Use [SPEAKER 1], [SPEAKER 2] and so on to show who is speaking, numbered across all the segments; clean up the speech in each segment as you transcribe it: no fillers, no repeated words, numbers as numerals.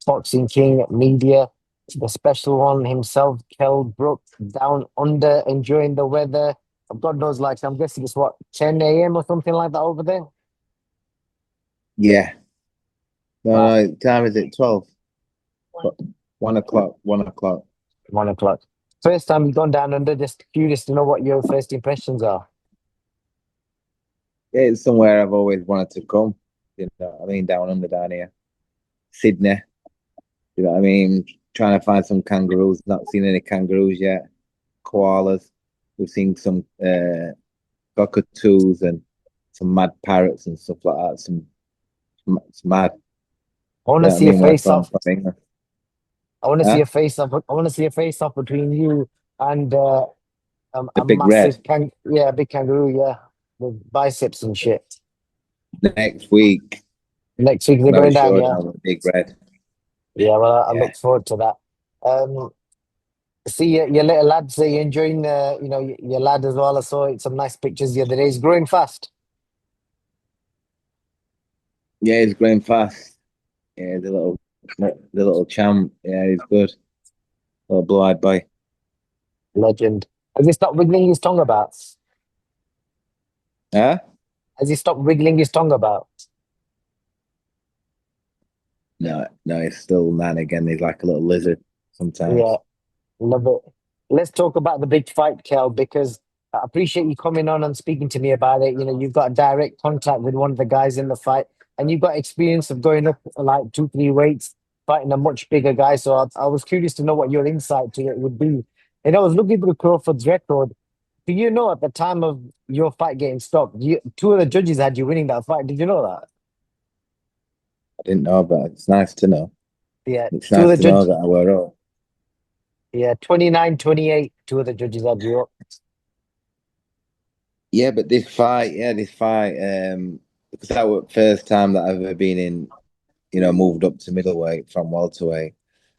[SPEAKER 1] Boxing King Media, the special one himself, Kell Brook, down under, enjoying the weather. God knows, like, I'm guessing it's what, 10 a.m. or something like that over there?
[SPEAKER 2] Yeah.
[SPEAKER 1] Wow,
[SPEAKER 2] No, time is it 12? 1 o'clock. 1 o'clock.
[SPEAKER 1] 1 o'clock. First time you've gone down under, just curious to know what your first impressions are.
[SPEAKER 2] Yeah, it's somewhere I've always wanted to come. You know what I mean? Down under down here. Sydney. You know what I mean? Trying to find some kangaroos. Not seen any kangaroos yet. Koalas. We've seen some cockatoos and some mad parrots and stuff like that. It's mad.
[SPEAKER 1] I want
[SPEAKER 2] You
[SPEAKER 1] to
[SPEAKER 2] know what I
[SPEAKER 1] see a
[SPEAKER 2] mean? Where
[SPEAKER 1] face off.
[SPEAKER 2] from England.
[SPEAKER 1] I want to see
[SPEAKER 2] Huh?
[SPEAKER 1] a face off. I want to see a face off between you and
[SPEAKER 2] The
[SPEAKER 1] a
[SPEAKER 2] big red.
[SPEAKER 1] massive yeah, big kangaroo, yeah, with biceps and shit.
[SPEAKER 2] Next week.
[SPEAKER 1] Next week they're
[SPEAKER 2] Another
[SPEAKER 1] going down, yeah.
[SPEAKER 2] showdown with the big red.
[SPEAKER 1] Yeah, well, I
[SPEAKER 2] Yeah.
[SPEAKER 1] look forward to that. Um, see your little lads. Are you enjoying your lad as well? I saw some nice pictures the other day. He's growing fast.
[SPEAKER 2] Yeah, he's growing fast. Yeah, the little champ. Yeah, he's good. Little blue-eyed boy.
[SPEAKER 1] Legend. Has he stopped wiggling his tongue about?
[SPEAKER 2] Huh?
[SPEAKER 1] Has he stopped wiggling his tongue about?
[SPEAKER 2] No, no, he's still man again. He's like a little lizard
[SPEAKER 1] Yeah,
[SPEAKER 2] sometimes.
[SPEAKER 1] love it. Let's talk about the big fight, Kel, because I appreciate you coming on and speaking to me about it. You know, you've got direct contact with one of the guys in the fight, and you've got experience of going up like 2, 3 weights, fighting a much bigger guy. So I was curious to know what your insight to it would be. And I was looking through Crawford's record. Do you know at the time of your fight getting stopped, two of the judges had you winning that fight? Did you know that?
[SPEAKER 2] I didn't know, but it's nice to know.
[SPEAKER 1] Yeah,
[SPEAKER 2] It's
[SPEAKER 1] two of
[SPEAKER 2] nice
[SPEAKER 1] the
[SPEAKER 2] to know
[SPEAKER 1] judges.
[SPEAKER 2] that I were up.
[SPEAKER 1] Yeah, 29-28. Two of the judges had you up.
[SPEAKER 2] Yeah, but this fight, because that was the first time that I've ever been in, moved up to middleweight from welterweight.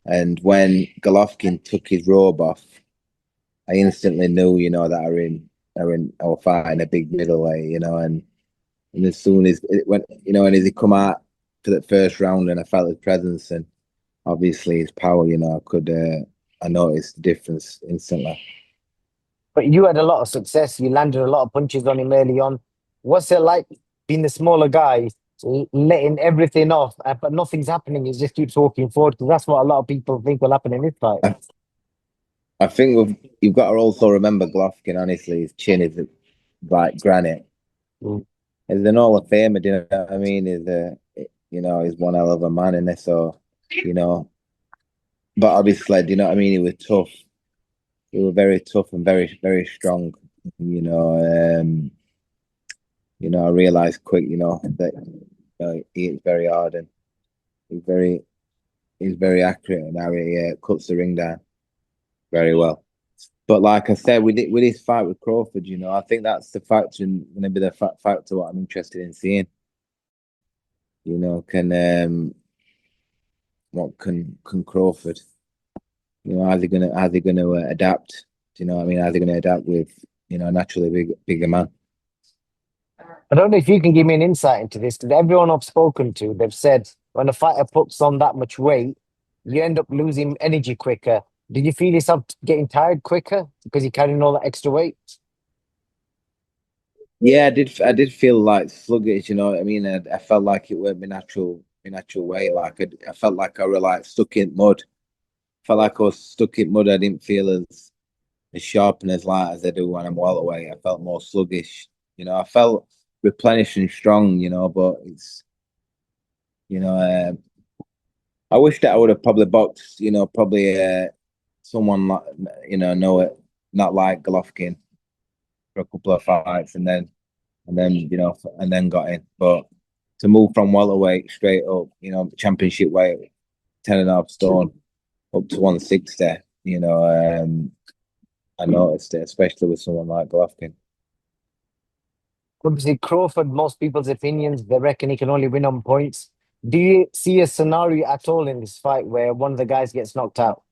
[SPEAKER 2] And when Golovkin took his robe off, I instantly knew, that I was fighting a big middleweight, and as soon as it went, and as he come out for that first round, and I felt his presence and obviously his power, I noticed the difference instantly.
[SPEAKER 1] But you had a lot of success. You landed a lot of punches on him early on. What's it like being the smaller guy, letting everything off, but nothing's happening? He just keeps walking forward because that's what a lot of people think will happen in this fight.
[SPEAKER 2] I think you've got to also remember Golovkin. Honestly, his chin is like granite.
[SPEAKER 1] Mm.
[SPEAKER 2] He's an Hall of Famer. Do you know what I mean? He's one hell of a man in this. So, you know, but obviously, do you know what I mean? He was tough. He was very tough and very, very strong. You know, I realized quick, that he is very hard and he's very, he's very accurate and how he cuts the ring down very well. But like I said, with his fight with Crawford, I think that's the factor and going to be the factor what I'm interested in seeing. Can what can Crawford? How's he gonna adapt? Do you know what I mean? How's he gonna adapt with naturally bigger man?
[SPEAKER 1] I don't know if you can give me an insight into this because everyone I've spoken to, they've said when a fighter puts on that much weight, you end up losing energy quicker. Did you feel yourself getting tired quicker because you're carrying all that extra weight?
[SPEAKER 2] Yeah, I did feel like sluggish. You know what I mean? I felt like it weren't my natural way. Like I felt like I was like stuck in mud. Felt like I was stuck in mud. I didn't feel as sharp and as light as I do when I'm welterweight. I felt more sluggish. I felt replenished and strong. But it's you know, I wish that I would have probably boxed. Probably someone like know it, not like Golovkin for a couple of fights, and then got in. But to move from welterweight straight up, championship weight, 10.5 stone up to 160, I noticed it, especially with someone like Golovkin.
[SPEAKER 1] Obviously, Crawford, most people's opinions, they reckon he can only win on points. Do you see a scenario at all in this fight where one of the guys gets knocked out?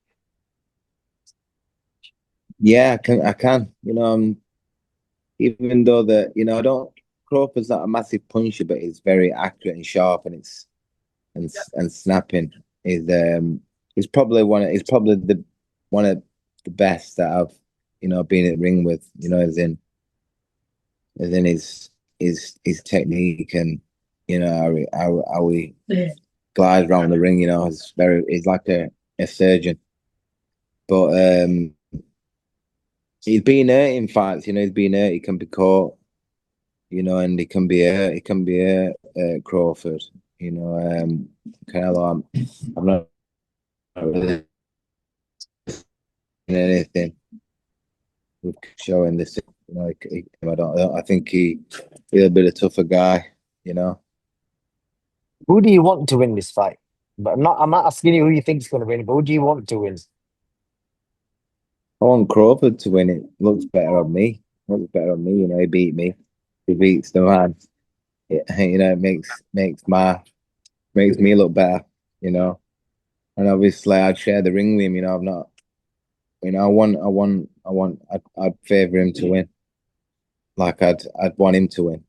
[SPEAKER 2] Yeah, I can. Even though I don't. Crawford's not a massive puncher, but he's very accurate and sharp, and it's and snapping. is probably the one of the best that I've been at the ring with. As in his technique and how he glides around the ring. He's like a surgeon. But he's been hurt in fights. He's been hurt. He can be caught. And he can be hurt. He can be hurt. Crawford. Canelo. I'm not really in anything with showing this. I think he's a bit of a tougher guy.
[SPEAKER 1] Who do you want to win this fight? But I'm not asking you who you think is going to win, but who do you want to win?
[SPEAKER 2] I want Crawford to win it. Looks better on me. Looks better on me. He beat me. He beats the man. It makes me look better. And obviously I'd share the ring with him. I've not. I'd favour him to win. Like I'd want him to win.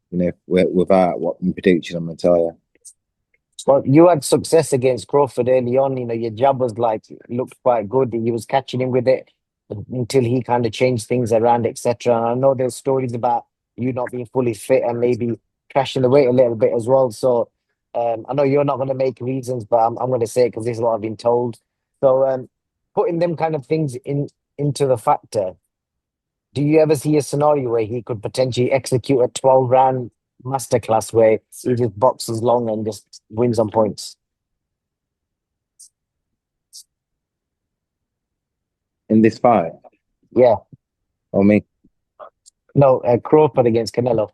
[SPEAKER 2] Without what prediction I'm gonna tell you.
[SPEAKER 1] Well, you had success against Crawford early on. Your jab was looked quite good. He was catching him with it until he kind of changed things around, etc. And I know there's stories about you not being fully fit and maybe crashing the weight a little bit as well. So I know you're not going to make reasons, but I'm going to say it because this is what I've been told. So putting them kind of things into the factor, do you ever see a scenario where he could potentially execute a 12-round masterclass where he just boxes long and just wins on points?
[SPEAKER 2] In this fight,
[SPEAKER 1] Yeah.
[SPEAKER 2] or me?
[SPEAKER 1] No, Crawford against Canelo.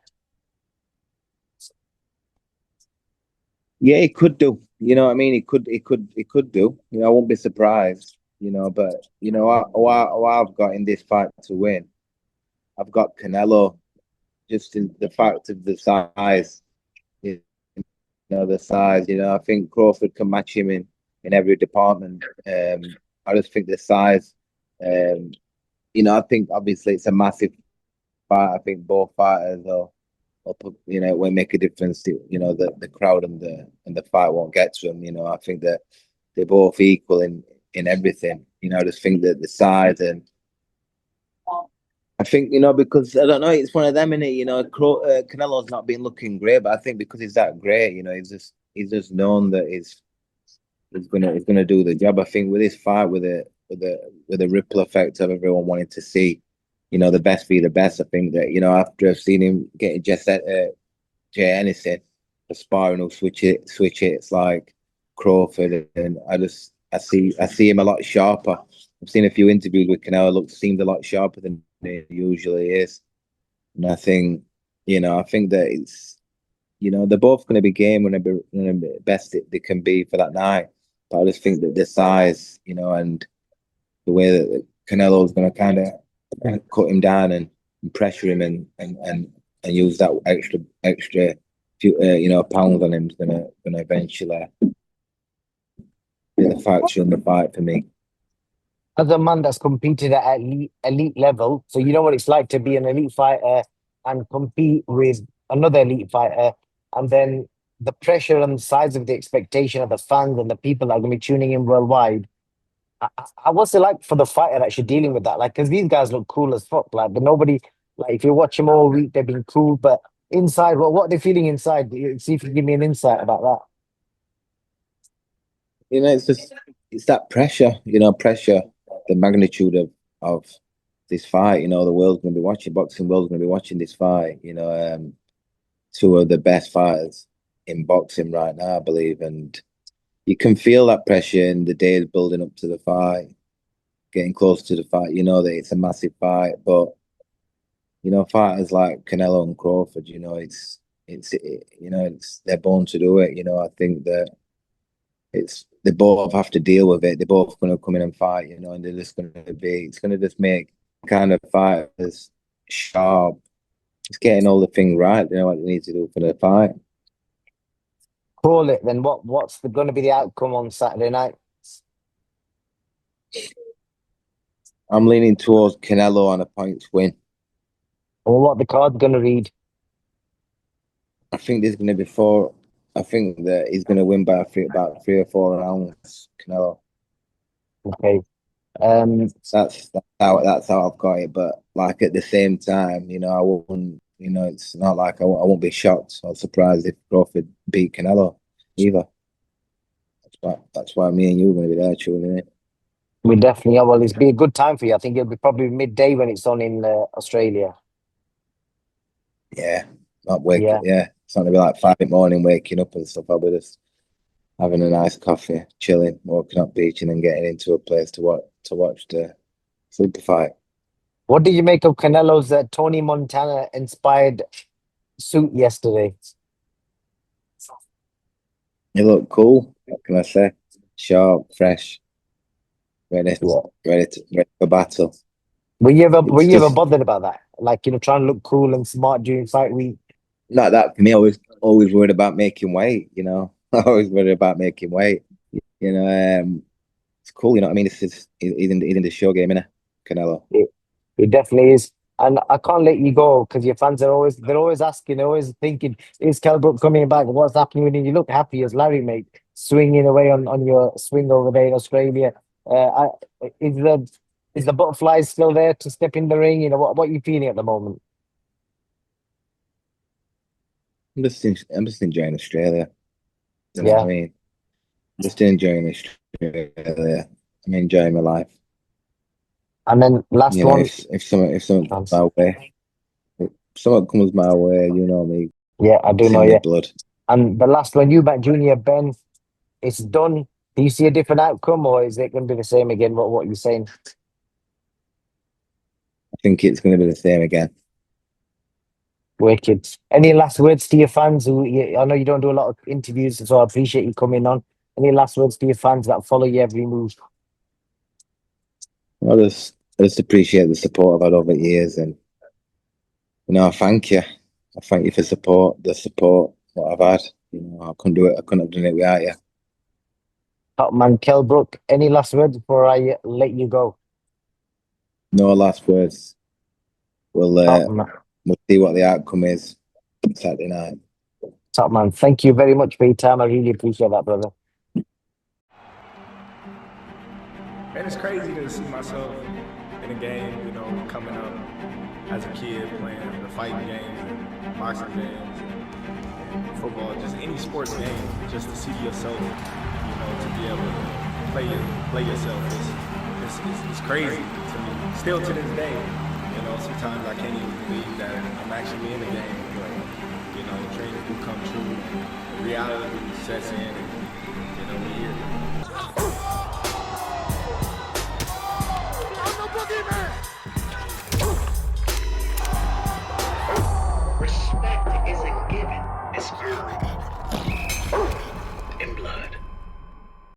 [SPEAKER 2] Yeah, it could do. You know what I mean? It could do. I won't be surprised. But what I've got in this fight to win, I've got Canelo. Just in the fact of the size, the size. I think Crawford can match him in every department. I just think the size. I think obviously it's a massive fight. I think both fighters it won't make a difference. The crowd and the fight won't get to them. I think that they're both equal in everything. I just think that the size and I think because I don't know, it's one of them in it. Canelo's not been looking great, but I think because he's that great, he's just known that he's gonna do the job. I think with this fight, with a ripple effect of everyone wanting to see, the best be the best. I think that after I've seen him getting just at Jay Ennison, the sparring will switch it. It's like Crawford, and I see him a lot sharper. I've seen a few interviews with Canelo. Seemed a lot sharper than it usually is, and I think that it's they're both going to be game when they're best they can be for that night. But I just think that the size, and the way that Canelo's going to kind of cut him down and pressure him and use that extra few pounds on him is gonna eventually be the factor in the fight for me.
[SPEAKER 1] As a man that's competed at elite level, so you know what it's like to be an elite fighter and compete with another elite fighter, and then the pressure and the size of the expectation of the fans and the people that are going to be tuning in worldwide. What's it like for the fighter actually dealing with that? Because these guys look cool as fuck. But nobody, if you watch them all week, they've been cool. But inside, what are they feeling inside? See if you can give me an insight about that.
[SPEAKER 2] It's that pressure. Pressure, the magnitude of this fight. The world's going to be watching. Boxing world's going to be watching this fight. Two of the best fighters in boxing right now, I believe, and you can feel that pressure in the days building up to the fight, getting close to the fight. You know that it's a massive fight, but fighters like Canelo and Crawford, it's they're born to do it. I think that they both have to deal with it. They're both going to come in and fight, and they're just it's going to just make kind of fighters sharp. It's getting all the things right. They know what they need to do for the fight.
[SPEAKER 1] Call it then. What's going to be the outcome on Saturday night?
[SPEAKER 2] I'm leaning towards Canelo on a points win.
[SPEAKER 1] Or what the card's going to read?
[SPEAKER 2] I think there's going to be four I think that he's going to win by about 3 or 4 rounds. Canelo.
[SPEAKER 1] Okay.
[SPEAKER 2] That's how I've got it. But like at the same time, I wouldn't. It's not like I won't be shocked or surprised if Crawford beat Canelo either. That's why me and you are going to be there, tuning in.
[SPEAKER 1] We definitely are. Well, it's be a good time for you. I think it'll be probably midday when it's on in Australia.
[SPEAKER 2] Yeah, not wake.
[SPEAKER 1] Yeah.
[SPEAKER 2] Yeah, it's not gonna be like 5 in the morning, waking up and stuff. I'll be just having a nice coffee, chilling, walking up beach, and then getting into a place to watch the super fight.
[SPEAKER 1] What did you make of Canelo's Tony Montana inspired suit yesterday?
[SPEAKER 2] You look cool. What can I say? Sharp, fresh, ready,
[SPEAKER 1] Yeah.
[SPEAKER 2] ready for battle.
[SPEAKER 1] Were
[SPEAKER 2] It's
[SPEAKER 1] you ever
[SPEAKER 2] just
[SPEAKER 1] bothered about that? Like, trying to look cool and smart during fight week?
[SPEAKER 2] not that for me. Always worried about making weight. Always worried about making weight. It's cool. You know what I mean? He's in the show game, innit? Canelo.
[SPEAKER 1] It, it definitely is. And I can't let you go because your fans are always asking, always thinking, is Kell Brook coming back? What's happening with him? You look happy as Larry, mate, swinging away on your swing over there in Australia. Uh, I, is the butterflies still there to step in the ring? What are you feeling at the moment?
[SPEAKER 2] I'm just enjoying Australia. You know what I
[SPEAKER 1] Yeah.
[SPEAKER 2] mean? Just enjoying Australia. I'm enjoying my life.
[SPEAKER 1] And then last one.
[SPEAKER 2] If something comes
[SPEAKER 1] Chance.
[SPEAKER 2] my way, if something comes my way, you know me,
[SPEAKER 1] Yeah, I do
[SPEAKER 2] it's
[SPEAKER 1] know,
[SPEAKER 2] in my
[SPEAKER 1] yeah.
[SPEAKER 2] blood.
[SPEAKER 1] And the last one, Eubank Junior, Ben, it's done. Do you see a different outcome, or is it going to be the same again? What you're saying?
[SPEAKER 2] I think it's going to be the same again.
[SPEAKER 1] Wicked. Any last words to your fans? I know you don't do a lot of interviews, so I appreciate you coming on. Any last words to your fans that follow you every move?
[SPEAKER 2] I just appreciate the support I've had over the years, and I thank you. I thank you for the support what I've had. I couldn't do it. I couldn't have done it without you.
[SPEAKER 1] Top man, Kell Brook. Any last words before I let you go?
[SPEAKER 2] No last words. We'll
[SPEAKER 1] Top
[SPEAKER 2] uh,
[SPEAKER 1] man.
[SPEAKER 2] we'll see what the outcome is Saturday night.
[SPEAKER 1] Top man. Thank you very much for your time. I really appreciate that, brother.
[SPEAKER 3] And it's crazy to see myself in a game, coming up as a kid playing the fighting games and boxing games and football, just any sports game, just to see yourself, to be able to play yourself. It's crazy to me. Still to this day, sometimes I can't even believe that I'm actually in the game, but, dreams do come true. Reality sets in.